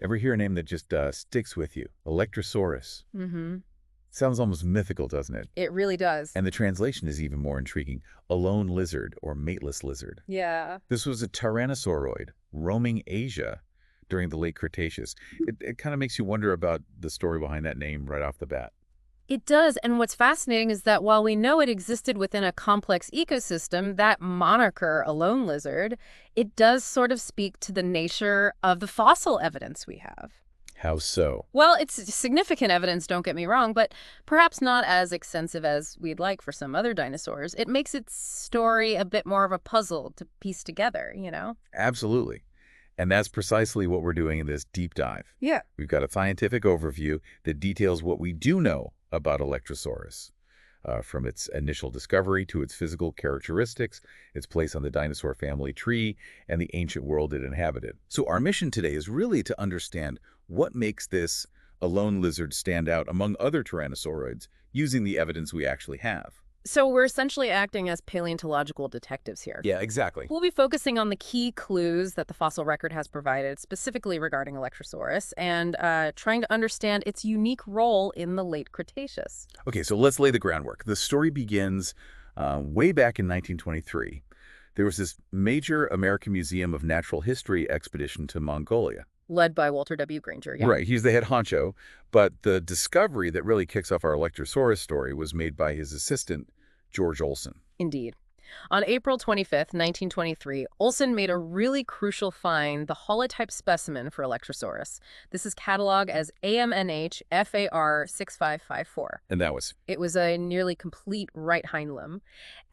Ever hear a name that just sticks with you? Electrosaurus. Mm-hmm. Sounds almost mythical, doesn't it? It really does. And the translation is even more intriguing. A lone lizard or mateless lizard. Yeah. This was a tyrannosauroid roaming Asia during the Late Cretaceous. It kind of makes you wonder about the story behind that name right off the bat. It does, and what's fascinating is that while we know it existed within a complex ecosystem, that moniker, a lone lizard, it does sort of speak to the nature of the fossil evidence we have. How so? Well, it's significant evidence, don't get me wrong, but perhaps not as extensive as we'd like for some other dinosaurs. It makes its story a bit more of a puzzle to piece together, you know? Absolutely. And that's precisely what we're doing in this deep dive. Yeah. We've got a scientific overview that details what we do know about Electrosaurus, from its initial discovery to its physical characteristics, its place on the dinosaur family tree, and the ancient world it inhabited. So our mission today is really to understand what makes this a lone lizard stand out among other tyrannosauroids using the evidence we actually have. So we're essentially acting as paleontological detectives here. Yeah, exactly. We'll be focusing on the key clues that the fossil record has provided, specifically regarding Electrosaurus, and trying to understand its unique role in the late Cretaceous. Okay, so let's lay the groundwork. The story begins way back in 1923. There was this major American Museum of Natural History expedition to Mongolia. Led by Walter W. Granger, yeah. Right, he's the head honcho, but the discovery that really kicks off our Electrosaurus story was made by his assistant, George Olson. Indeed. On April 25th, 1923, Olson made a really crucial find, the holotype specimen for Electrosaurus. This is cataloged as AMNH FAR 6554. And that was? It was a nearly complete right hind limb.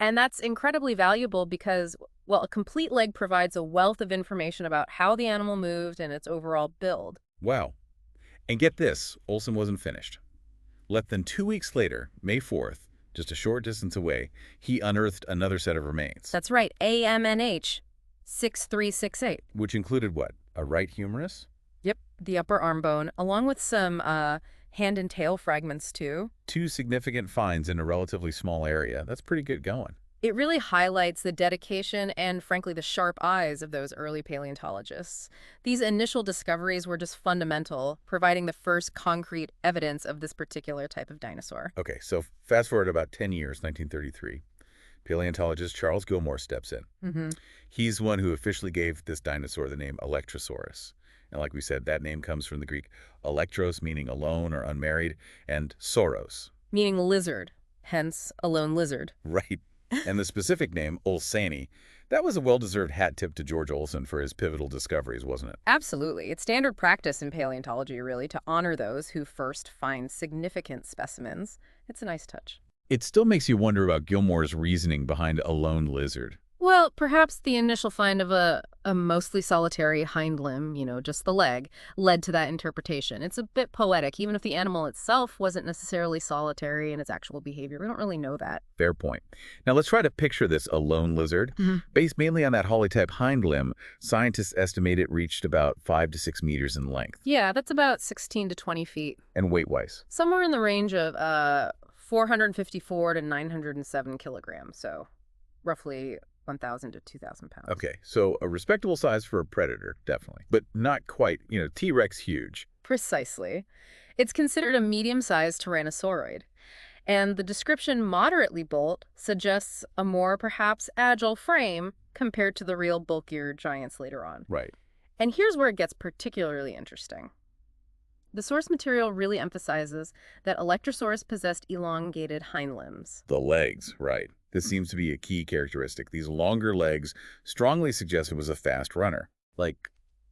And that's incredibly valuable because, well, a complete leg provides a wealth of information about how the animal moved and its overall build. Wow. And get this, Olson wasn't finished. Less than 2 weeks later, May 4th, just a short distance away, he unearthed another set of remains. That's right, AMNH 6368. Which included what? A right humerus? Yep, the upper arm bone, along with some hand and tail fragments, too. 2 significant finds in a relatively small area. That's pretty good going. It really highlights the dedication and, frankly, the sharp eyes of those early paleontologists. These initial discoveries were just fundamental, providing the first concrete evidence of this particular type of dinosaur. Okay, so fast forward about 10 years, 1933. Paleontologist Charles Gilmore steps in. Mm-hmm. He's the one who officially gave this dinosaur the name Alectrosaurus. And like we said, that name comes from the Greek elektros, meaning alone or unmarried, and sauros. Meaning lizard, hence a lone lizard. Right. And the specific name, Olsani, that was a well-deserved hat tip to George Olson for his pivotal discoveries, wasn't it? Absolutely. It's standard practice in paleontology, really, to honor those who first find significant specimens. It's a nice touch. It still makes you wonder about Gilmore's reasoning behind a lone lizard. Well, perhaps the initial find of a mostly solitary hind limb, just the leg, led to that interpretation. It's a bit poetic, even if the animal itself wasn't necessarily solitary in its actual behavior. We don't really know that. Fair point. Now let's try to picture this a lone lizard. Based mainly on that holotype hind limb, scientists estimate it reached about 5 to 6 meters in length. Yeah, that's about 16 to 20 feet. And weight-wise? Somewhere in the range of 454 to 907 kilograms, so roughly 1,000 to 2,000 pounds. Okay, so a respectable size for a predator, definitely. But not quite, T-Rex huge. Precisely. It's considered a medium-sized tyrannosauroid. And the description moderately bulked suggests a more, perhaps, agile frame compared to the real bulkier giants later on. Right. And here's where it gets particularly interesting. The source material really emphasizes that Electrosaurus possessed elongated hind limbs. The legs, right. This seems to be a key characteristic. These longer legs strongly suggest it was a fast runner, like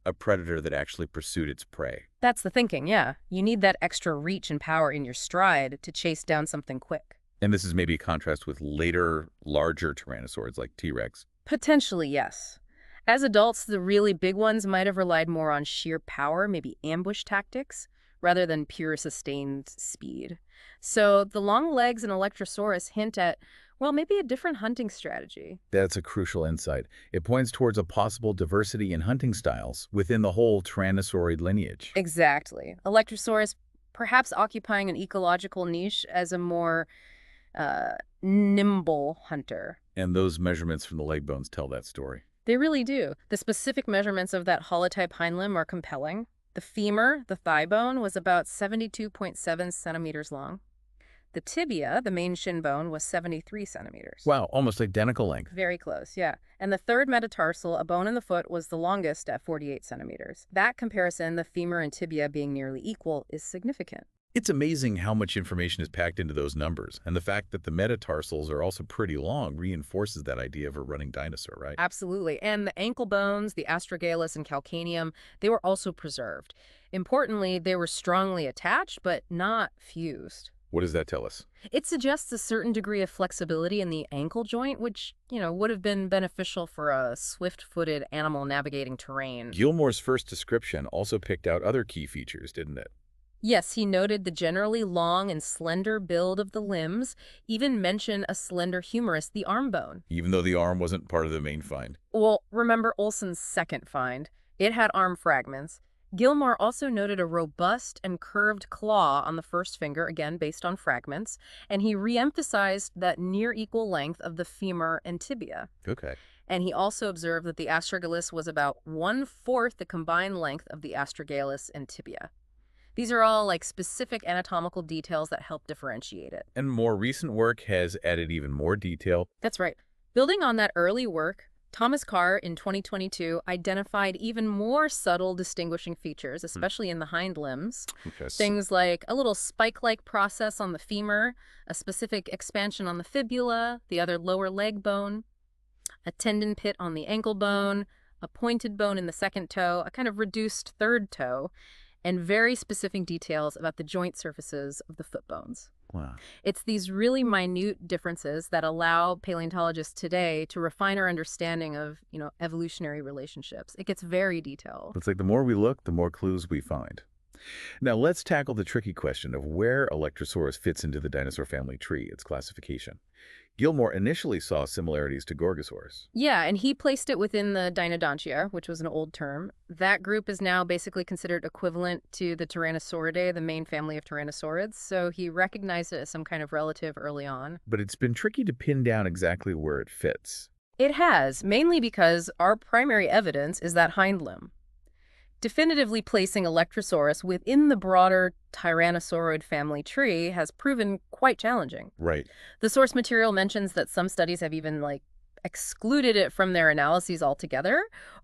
a predator that actually pursued its prey. That's the thinking, yeah. You need that extra reach and power in your stride to chase down something quick. And this is maybe a contrast with later, larger tyrannosaurs like T-Rex. Potentially, yes. As adults, the really big ones might have relied more on sheer power, maybe ambush tactics, rather than pure sustained speed. So the long legs in Electrosaurus hint at, well, maybe a different hunting strategy. That's a crucial insight. It points towards a possible diversity in hunting styles within the whole tyrannosaurid lineage. Exactly. Electrosaurus perhaps occupying an ecological niche as a more nimble hunter. And those measurements from the leg bones tell that story. They really do. The specific measurements of that holotype hind limb are compelling. The femur, the thigh bone, was about 72.7 centimeters long. The tibia, the main shin bone, was 73 centimeters. Wow, almost identical length. Very close, yeah. And the third metatarsal, a bone in the foot, was the longest at 48 centimeters. That comparison, the femur and tibia being nearly equal, is significant. It's amazing how much information is packed into those numbers, and the fact that the metatarsals are also pretty long reinforces that idea of a running dinosaur, right? Absolutely. And the ankle bones, the astragalus and calcaneum, they were also preserved. Importantly, they were strongly attached, but not fused. What does that tell us? It suggests a certain degree of flexibility in the ankle joint, which, would have been beneficial for a swift-footed animal navigating terrain. Gilmore's first description also picked out other key features, didn't it? Yes, he noted the generally long and slender build of the limbs, even mentioned a slender humerus, the arm bone. Even though the arm wasn't part of the main find. Well, remember Olson's second find. It had arm fragments. Gilmore also noted a robust and curved claw on the first finger, again based on fragments, and he re-emphasized that near equal length of the femur and tibia. Okay. And he also observed that the astragalus was about 1/4 the combined length of the astragalus and tibia. These are all like specific anatomical details that help differentiate it. And more recent work has added even more detail. That's right. Building on that early work, Thomas Carr in 2022 identified even more subtle distinguishing features, especially in the hind limbs. Okay. Things like a little spike-like process on the femur, a specific expansion on the fibula, the other lower leg bone, a tendon pit on the ankle bone, a pointed bone in the second toe, a kind of reduced third toe, and very specific details about the joint surfaces of the foot bones. Wow. It's these really minute differences that allow paleontologists today to refine our understanding of, evolutionary relationships. It gets very detailed. It's like the more we look, the more clues we find. Now let's tackle the tricky question of where Electrosaurus fits into the dinosaur family tree, its classification. Gilmore initially saw similarities to Gorgosaurus. Yeah, and he placed it within the Deinodontia, which was an old term. That group is now basically considered equivalent to the Tyrannosauridae, the main family of tyrannosaurids, so he recognized it as some kind of relative early on. But it's been tricky to pin down exactly where it fits. It has, mainly because our primary evidence is that hind limb. Definitively placing Electrosaurus within the broader Tyrannosaurid family tree has proven quite challenging. Right. The source material mentions that some studies have even excluded it from their analyses altogether,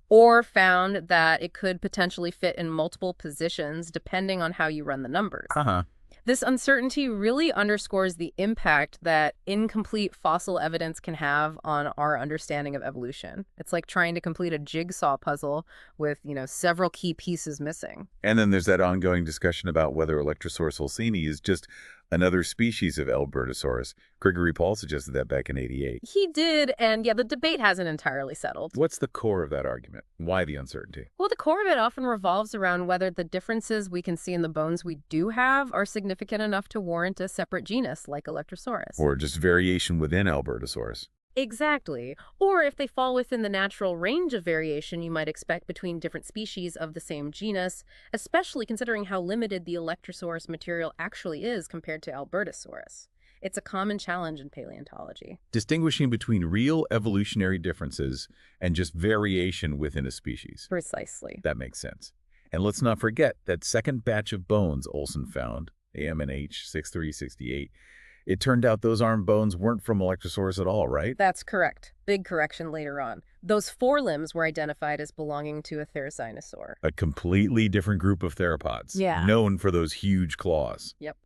or found that it could potentially fit in multiple positions depending on how you run the numbers. Uh-huh. This uncertainty really underscores the impact that incomplete fossil evidence can have on our understanding of evolution. It's like trying to complete a jigsaw puzzle with, several key pieces missing. And then there's that ongoing discussion about whether Electrosaurus olseni is just another species of Albertosaurus. Gregory Paul suggested that back in '88. He did, and yeah, the debate hasn't entirely settled. What's the core of that argument? Why the uncertainty? Well, the core of it often revolves around whether the differences we can see in the bones we do have are significant enough to warrant a separate genus like Electrosaurus. Or just variation within Albertosaurus. Exactly. Or if they fall within the natural range of variation you might expect between different species of the same genus, especially considering how limited the Electrosaurus material actually is compared to Albertosaurus. It's a common challenge in paleontology. Distinguishing between real evolutionary differences and just variation within a species. Precisely. That makes sense. And let's not forget that second batch of bones Olson found, AMNH 6368, it turned out those arm bones weren't from Electrosaurus at all, right? That's correct. Big correction later on. Those forelimbs were identified as belonging to a therizinosaur. A completely different group of theropods. Yeah. Known for those huge claws. Yep.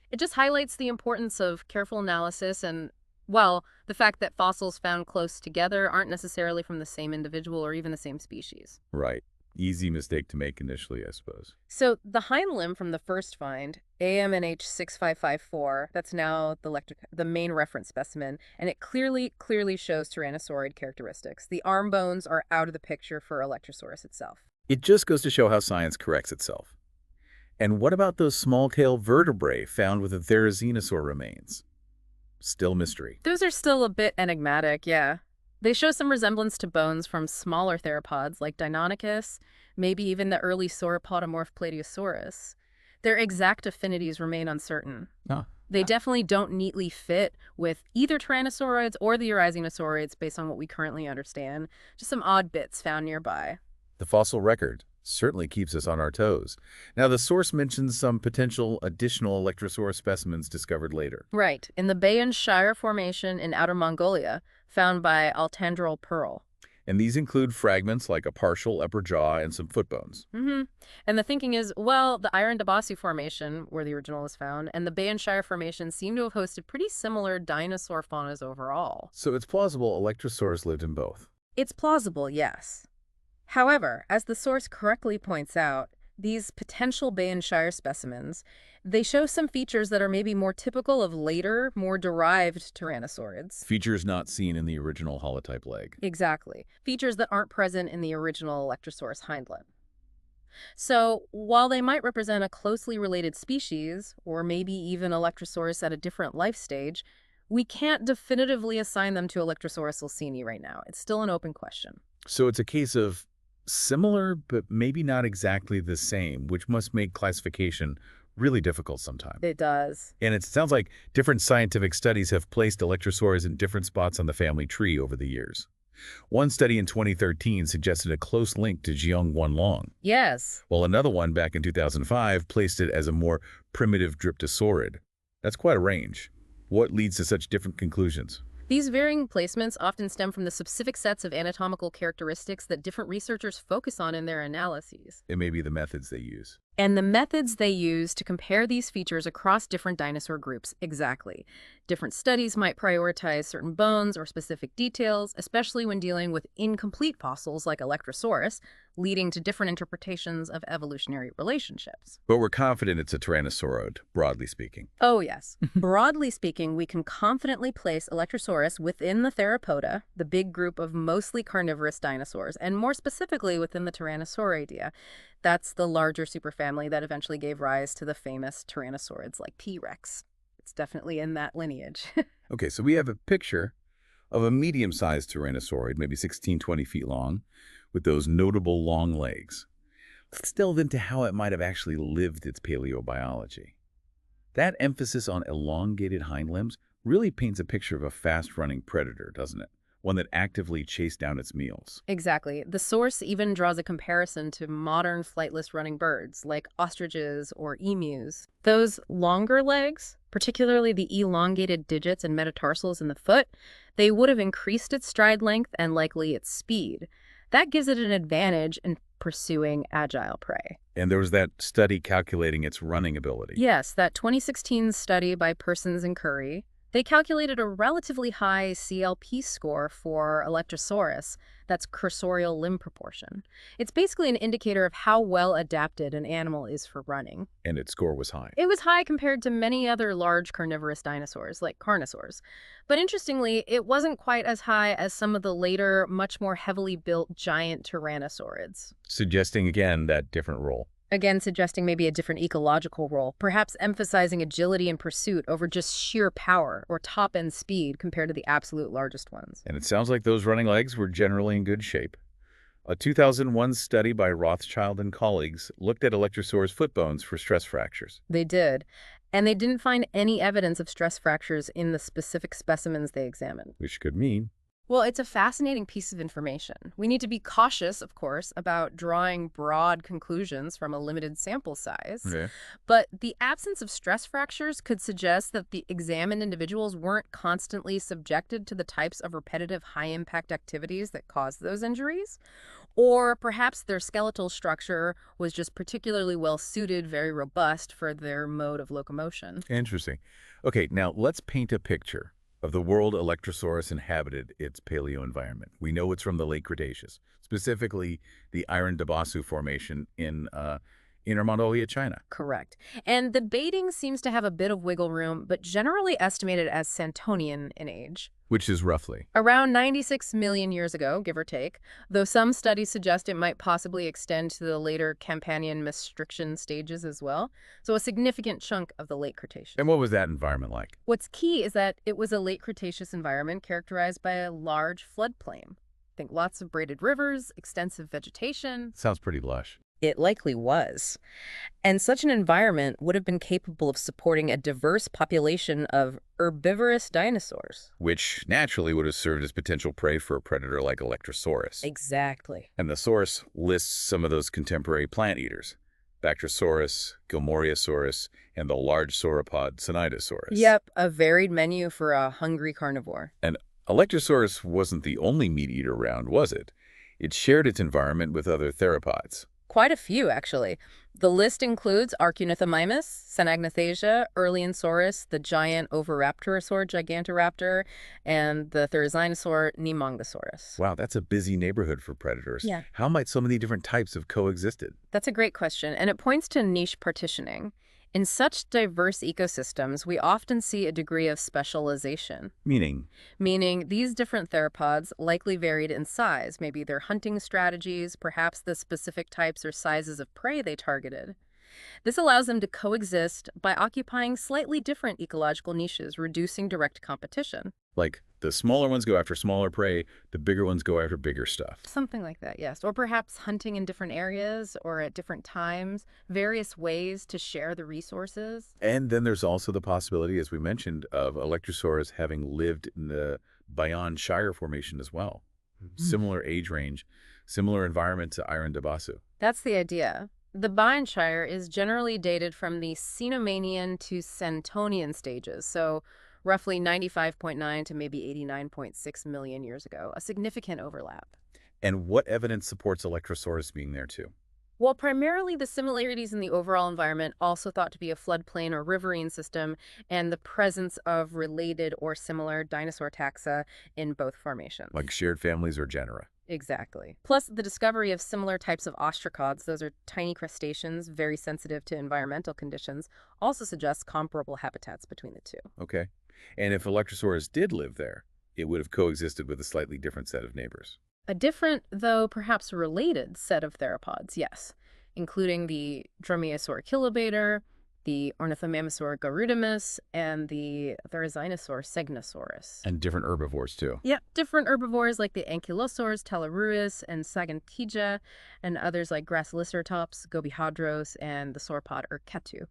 It just highlights the importance of careful analysis and, well, the fact that fossils found close together aren't necessarily from the same individual or even the same species. Right. Easy mistake to make initially, I suppose. So the hind limb from the first find, AMNH 6554, that's now the main reference specimen, and it clearly shows tyrannosaurid characteristics. The arm bones are out of the picture for Electrosaurus itself. It just goes to show how science corrects itself. And what about those small-tail vertebrae found with the therizinosaur remains? Still mystery. Those are still a bit enigmatic, yeah. They show some resemblance to bones from smaller theropods like Deinonychus, maybe even the early sauropodomorph Plateosaurus. Their exact affinities remain uncertain. They definitely don't neatly fit with either tyrannosaurids or the Euryzinosaurids based on what we currently understand. Just some odd bits found nearby. The fossil record, Certainly keeps us on our toes. Now, the source mentions some potential additional Electrosaurus specimens discovered later. Right, in the Bayan Shire Formation in Outer Mongolia, found by Altandrel Pearl. And these include fragments like a partial upper jaw and some foot bones. Mm-hmm. And the thinking is, well, the Iron Dabasi Formation, where the original is found, and the Bayan Shire Formation seem to have hosted pretty similar dinosaur faunas overall. So it's plausible Electrosaurus lived in both. It's plausible, yes. However, as the source correctly points out, these potential Bayan Shire specimens, they show some features that are maybe more typical of later, more derived tyrannosaurids. Features not seen in the original holotype leg. Exactly. Features that aren't present in the original Electrosaurus hindlimb. So, while they might represent a closely related species, or maybe even Electrosaurus at a different life stage, we can't definitively assign them to Electrosaurus ilsini right now. It's still an open question. So it's a case of similar, but maybe not exactly the same, which must make classification really difficult sometimes. It does. And it sounds like different scientific studies have placed Electrosaurus in different spots on the family tree over the years. One study in 2013 suggested a close link to Jiang Yes. while another one back in 2005 placed it as a more primitive dryptosaurid. That's quite a range. What leads to such different conclusions? These varying placements often stem from the specific sets of anatomical characteristics that different researchers focus on in their analyses. It may be the methods they use. And the methods they use to compare these features across different dinosaur groups, exactly. Different studies might prioritize certain bones or specific details, especially when dealing with incomplete fossils like Electrosaurus, leading to different interpretations of evolutionary relationships. But we're confident it's a tyrannosaurid, broadly speaking. Oh, yes. Broadly speaking, we can confidently place Electrosaurus within the Theropoda, the big group of mostly carnivorous dinosaurs, and more specifically within the Tyrannosauridae. That's the larger superfamily that eventually gave rise to the famous tyrannosaurids like T. rex. It's definitely in that lineage. Okay, so we have a picture of a medium-sized tyrannosaurid, maybe 16, 20 feet long, with those notable long legs. Let's delve into how it might have actually lived its paleobiology. That emphasis on elongated hind limbs really paints a picture of a fast-running predator, doesn't it? One that actively chased down its meals. Exactly. The source even draws a comparison to modern flightless running birds like ostriches or emus. Those longer legs, particularly the elongated digits and metatarsals in the foot, they would have increased its stride length and likely its speed. That gives it an advantage in pursuing agile prey. And there was that study calculating its running ability. Yes, that 2016 study by Persons and Curry, they calculated a relatively high CLP score for Electrosaurus, that's cursorial limb proportion. It's basically an indicator of how well adapted an animal is for running. And its score was high. It was high compared to many other large carnivorous dinosaurs, like carnosaurs. But interestingly, it wasn't quite as high as some of the later, much more heavily built giant tyrannosaurids. Suggesting, again, that different role. Again, suggesting maybe a different ecological role, perhaps emphasizing agility in pursuit over just sheer power or top-end speed compared to the absolute largest ones. And it sounds like those running legs were generally in good shape. A 2001 study by Rothschild and colleagues looked at Electrosaurus foot bones for stress fractures. They did. And they didn't find any evidence of stress fractures in the specific specimens they examined. Which could mean Well, it's a fascinating piece of information. We need to be cautious, of course, about drawing broad conclusions from a limited sample size. yeah. But the absence of stress fractures could suggest that the examined individuals weren't constantly subjected to the types of repetitive high-impact activities that caused those injuries. Or perhaps their skeletal structure was just particularly well-suited, very robust for their mode of locomotion. Interesting. Okay, now let's paint a picture of the world Electrosaurus inhabited its paleo environment. We know it's from the Late Cretaceous, specifically the Iron Dabasu Formation in Inner Mongolia, China. Correct. And the dating seems to have a bit of wiggle room, but generally estimated as Santonian in age. Which is roughly. Around 96 million years ago, give or take, though some studies suggest it might possibly extend to the later Campanian Maastrichtian stages as well. So a significant chunk of the Late Cretaceous. And what was that environment like? What's key is that it was a Late Cretaceous environment characterized by a large floodplain. Think lots of braided rivers, extensive vegetation. Sounds pretty lush. It likely was. And such an environment would have been capable of supporting a diverse population of herbivorous dinosaurs. which naturally would have served as potential prey for a predator like Electrosaurus. Exactly. And the source lists some of those contemporary plant eaters: Bactrosaurus, Gilmoriosaurus, and the large sauropod Cnidosaurus. Yep, a varied menu for a hungry carnivore. And Electrosaurus wasn't the only meat eater around, was it? It shared its environment with other theropods. Quite a few, actually. The list includes Arcunithamimus, Senagnathesia, Erlionsaurus, the giant Oviraptorosaur Gigantoraptor, and the Therizinosaur Nemongosaurus. Wow, that's a busy neighborhood for predators. Yeah. How might so many different types have coexisted? That's a great question, and it points to niche partitioning. In such diverse ecosystems, we often see a degree of specialization, Meaning, meaning these different theropods likely varied in size, maybe their hunting strategies, perhaps the specific types or sizes of prey they targeted. This allows them to coexist by occupying slightly different ecological niches, reducing direct competition. like the smaller ones go after smaller prey, the bigger ones go after bigger stuff. Something like that, yes. Or perhaps hunting in different areas or at different times, various ways to share the resources. And then there's also the possibility, as we mentioned, of Electrosaurus having lived in the Bayonne Shire Formation as well. Similar age range, similar environment to Iron-Dabasu. That's the idea. The Shire is generally dated from the Cenomanian to Santonian stages, so roughly 95.9 to maybe 89.6 million years ago, a significant overlap. And what evidence supports Electrosaurus being there too? While primarily the similarities in the overall environment, also thought to be a floodplain or riverine system, and the presence of related or similar dinosaur taxa in both formations. Like shared families or genera? Exactly. Plus, the discovery of similar types of ostracods, those are tiny crustaceans very sensitive to environmental conditions, also suggests comparable habitats between the two. Okay. And if Electrosaurus did live there, it would have coexisted with a slightly different set of neighbors. A different, though perhaps related, set of theropods, yes, including the Dromaeosaur kilobator, the Ornithomimosaur garudamus, and the Therizinosaur segnosaurus. And different herbivores too. Yeah, different herbivores like the Ankylosaurs, Teleruus, and Sagantija, and others like Graciliceratops, Gobihadros, and the sauropod Urketu.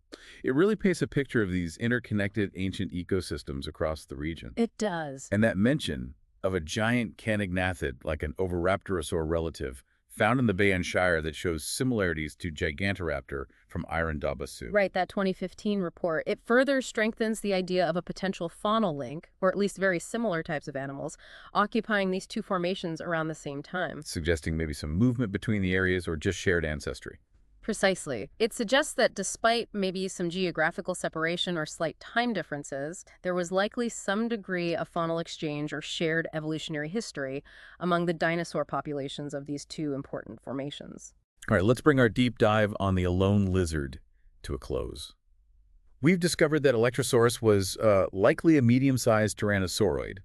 It really paints a picture of these interconnected ancient ecosystems across the region. It does. And that mention of a giant canignathed, like an Oviraptorosaur relative, found in the Bayonne Shire that shows similarities to Gigantoraptor from Iron-Dabasu. Right, that 2015 report. It further strengthens the idea of a potential faunal link, or at least very similar types of animals, occupying these two formations around the same time. Suggesting maybe some movement between the areas or just shared ancestry. Precisely. It suggests that despite maybe some geographical separation or slight time differences, there was likely some degree of faunal exchange or shared evolutionary history among the dinosaur populations of these two important formations. All right, let's bring our deep dive on the alone lizard to a close. We've discovered that Electrosaurus was likely a medium-sized tyrannosauroid,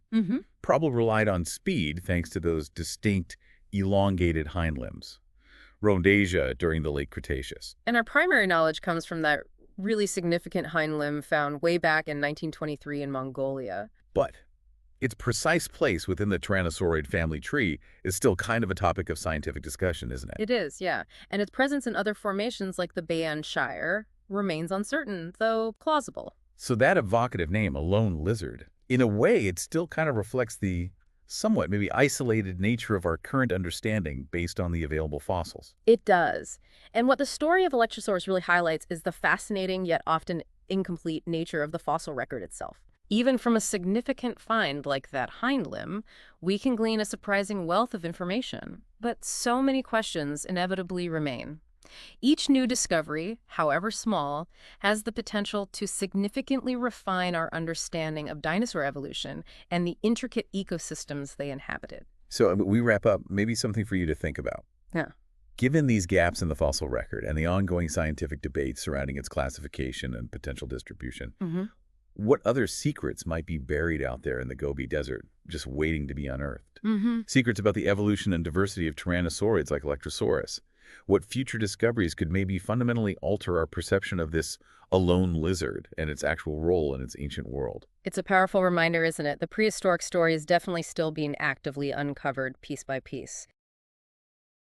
probably relied on speed thanks to those distinct, elongated hind limbs. Roamed Asia during the Late Cretaceous. And our primary knowledge comes from that really significant hind limb found way back in 1923 in Mongolia. But its precise place within the Tyrannosauroid family tree is still kind of a topic of scientific discussion, isn't it? It is, yeah. And its presence in other formations like the Bayonne Shire remains uncertain, though plausible. So that evocative name, a lone lizard, in a way it still kind of reflects the somewhat maybe isolated nature of our current understanding based on the available fossils. It does. And what the story of Electrosaurus really highlights is the fascinating yet often incomplete nature of the fossil record itself. Even from a significant find like that hind limb, we can glean a surprising wealth of information. But so many questions inevitably remain. Each new discovery, however small, has the potential to significantly refine our understanding of dinosaur evolution and the intricate ecosystems they inhabited. So we wrap up, maybe something for you to think about. Yeah. Given these gaps in the fossil record and the ongoing scientific debate surrounding its classification and potential distribution, what other secrets might be buried out there in the Gobi Desert, just waiting to be unearthed? Secrets about the evolution and diversity of tyrannosauroids like Electrosaurus. What future discoveries could maybe fundamentally alter our perception of this alone lizard and its actual role in its ancient world? It's a powerful reminder, isn't it? The prehistoric story is definitely still being actively uncovered piece by piece.